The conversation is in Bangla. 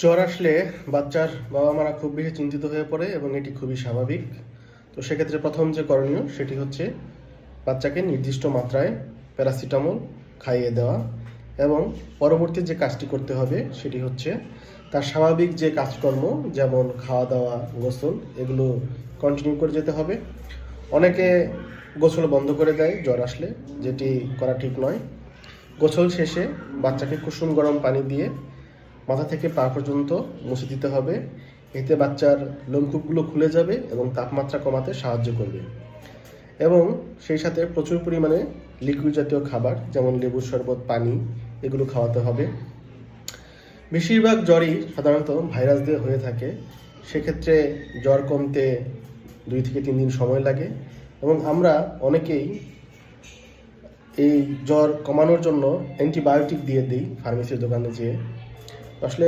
জ্বর আসলে বাচ্চার বাবা মারা খুব বেশি চিন্তিত হয়ে পড়ে এবং এটি খুবই স্বাভাবিক। তো সেক্ষেত্রে প্রথম যে করণীয় সেটি হচ্ছে বাচ্চাকে নির্দিষ্ট মাত্রায় প্যারাসিটামল খাইয়ে দেওয়া এবং পরবর্তী যে কাজটি করতে হবে সেটি হচ্ছে তার স্বাভাবিক যে কাজকর্ম যেমন খাওয়া দাওয়া, গোসল এগুলো কন্টিনিউ করে যেতে হবে। অনেকে গোসল বন্ধ করে দেয় জ্বর আসলে, যেটি করা ঠিক নয়। গোসল শেষে বাচ্চাকে কুসুম গরম পানি দিয়ে মাথা থেকে পা পর্যন্ত মুছে দিতে হবে। এতে বাচ্চার লোমকূপগুলো খুলে যাবে এবং তাপমাত্রা কমাতে সাহায্য করবে। এবং সেই সাথে প্রচুর পরিমাণে লিকুইড জাতীয় খাবার যেমন লেবুর শরবত, পানি এগুলো খাওয়াতে হবে। বেশিরভাগ জ্বরই সাধারণত ভাইরাস দিয়ে হয়ে থাকে। সেক্ষেত্রে জ্বর কমতে 2 থেকে 3 দিন সময় লাগে এবং আমরা অনেকেই এই জ্বর কমানোর জন্য অ্যান্টিবায়োটিক দিয়ে দিই ফার্মেসির দোকানে যেয়ে। আসলে